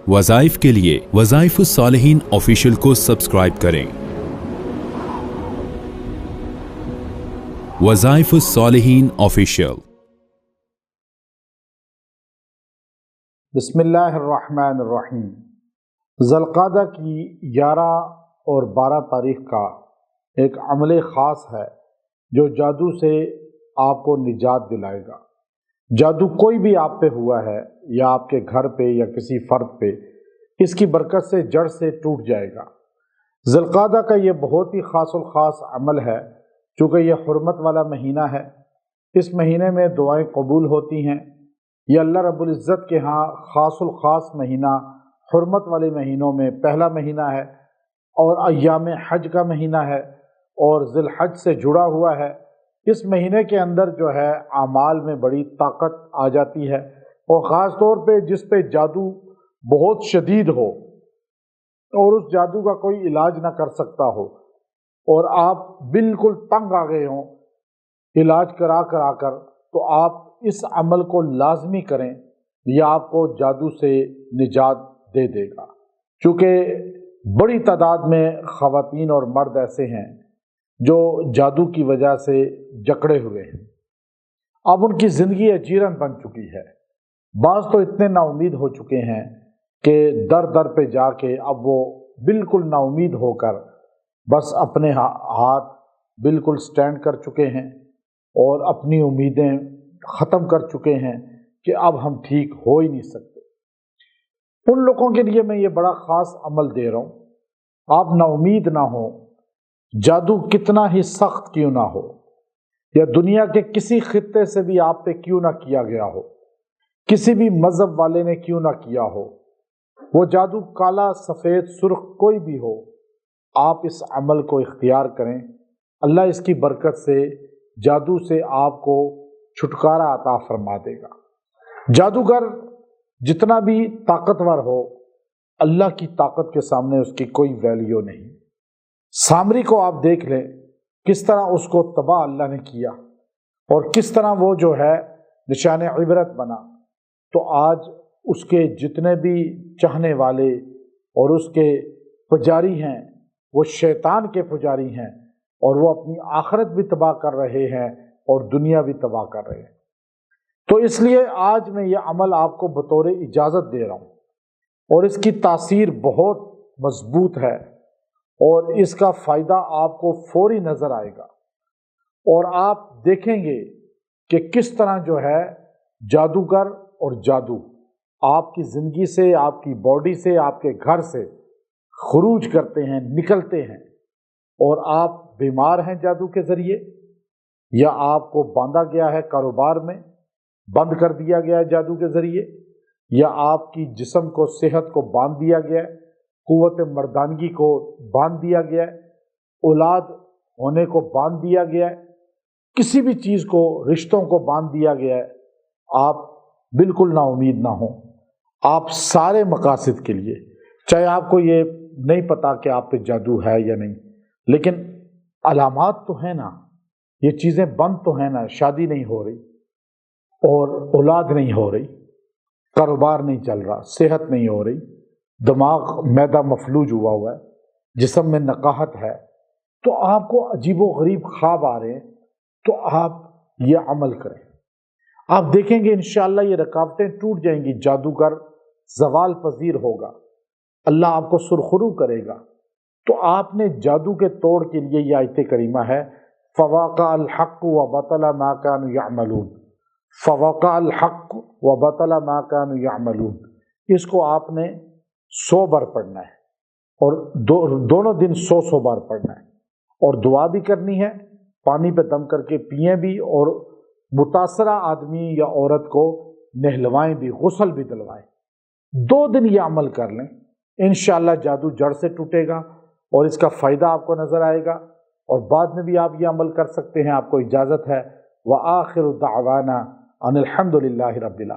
वज़ाइफ के लिए वज़ाइफुस्सालिहीन ऑफिशियल को सब्सक्राइब करें। वज़ाइफुस्सालिहीन ऑफिशियल। बिस्मिल्लाहिर्रहमानिर्रहीम। ज़ुल्क़ादा की 11 और 12 तारीख़ का एक अमल ख़ास है जो जादू से आपको निजात दिलाएगा। जादू कोई भी आप पे हुआ है या आपके घर पे या किसी फ़र्द पे, इसकी बरकत से जड़ से टूट जाएगा। ज़ुल्क़ादा का ये बहुत ही ख़ास अमल है। चूँकि ये हुर्मत वाला महीना है, इस महीने में दुआएं कबूल होती हैं। यह अल्लाह रब्बुल इज़्ज़त के यहाँ ख़ास महीना, हुर्मत वाले महीनों में पहला महीना है और अय्याम हज का महीना है और ज़िलहज से जुड़ा हुआ है। इस महीने के अंदर जो है आमाल में बड़ी ताकत आ जाती है और ख़ास तौर पे जिस पे जादू बहुत शदीद हो और उस जादू का कोई इलाज ना कर सकता हो और आप बिल्कुल तंग आ गए हों इलाज करा कर, तो आप इस अमल को लाजमी करें। यह आपको जादू से निजात दे देगा। चूँकि बड़ी तादाद में ख़वातीन और मर्द ऐसे हैं जो जादू की वजह से जकड़े हुए हैं। अब उनकी ज़िंदगी अजीरन बन चुकी है। बाज़ तो इतने नाउमीद हो चुके हैं कि दर दर पे जाके अब वो बिल्कुल नाउमीद होकर बस अपने हाथ बिल्कुल स्टैंड कर चुके हैं और अपनी उम्मीदें ख़त्म कर चुके हैं कि अब हम ठीक हो ही नहीं सकते। उन लोगों के लिए मैं ये बड़ा ख़ास अमल दे रहा हूँ। आप नाउमीद ना हो, जादू कितना ही सख्त क्यों ना हो या दुनिया के किसी खित्ते से भी आप पे क्यों ना किया गया हो, किसी भी मज़हब वाले ने क्यों ना किया हो, वो जादू काला सफ़ेद सुर्ख कोई भी हो, आप इस अमल को इख्तियार करें। अल्लाह इसकी बरकत से जादू से आपको छुटकारा अता फरमा देगा। जादूगर जितना भी ताकतवर हो, अल्लाह की ताकत के सामने उसकी कोई वैल्यू नहीं। सामरी को आप देख लें, किस तरह उसको तबाह अल्लाह ने किया और किस तरह वो जो है निशान इबरत बना। तो आज उसके जितने भी चाहने वाले और उसके पुजारी हैं, वो शैतान के पुजारी हैं और वो अपनी आखिरत भी तबाह कर रहे हैं और दुनिया भी तबाह कर रहे हैं। तो इसलिए आज मैं ये अमल आपको बतौर इजाज़त दे रहा हूँ और इसकी तासीर बहुत मजबूत है और इसका फ़ायदा आपको फौरी नज़र आएगा और आप देखेंगे कि किस तरह जो है जादूगर और जादू आपकी ज़िंदगी से, आपकी बॉडी से, आपके घर से खुरूज करते हैं, निकलते हैं और आप बीमार हैं जादू के ज़रिए या आपको बांधा गया है कारोबार में, बंद कर दिया गया है जादू के ज़रिए, या आपकी जिस्म को, सेहत को बांध दिया गया है, कुव्वत मर्दानगी को बांध दिया गया है, औलाद होने को बांध दिया गया है, किसी भी चीज़ को, रिश्तों को बांध दिया गया है, आप बिल्कुल ना उम्मीद ना हो। आप सारे मकासद के लिए, चाहे आपको ये नहीं पता कि आप पे जादू है या नहीं, लेकिन अलामात तो है ना, ये चीज़ें बंद तो है ना, शादी नहीं हो रही और औलाद नहीं हो रही, कारोबार नहीं चल रहा, सेहत नहीं हो रही, दिमाग मैदा मफलूज हुआ है, जिस्म में नकाहत है, तो आपको अजीबो गरीब ख्वाब आ रहे हैं, तो आप ये अमल करें। आप देखेंगे इंशाअल्लाह ये रुकावटें टूट जाएंगी, जादूगर ज़वाल पजीर होगा, अल्लाह आपको सुरखरू करेगा। तो आपने जादू के तोड़ के लिए ये आयत करीमा है, फ़वाक़ा अल हक़्क़ व बतला मा कानू यअमलून, फ़वाक़ा अल हक़्क़ व बतला मा कानू यअमलून। इसको आपने 100 बार पढ़ना है और दोनों दिन 100 बार पढ़ना है और दुआ भी करनी है, पानी पे दम करके पिए भी और मुतासरा आदमी या औरत को नहलवाएं भी, गुस्ल भी दिलवाएं। 2 दिन ये अमल कर लें, इंशाअल्लाह जादू जड़ से टूटेगा और इसका फ़ायदा आपको नज़र आएगा और बाद में भी आप ये अमल कर सकते हैं। आपको इजाज़त है। व आखिरु दावाना अनिल हम्दुलिल्लाहि रब्बिल आलमीन।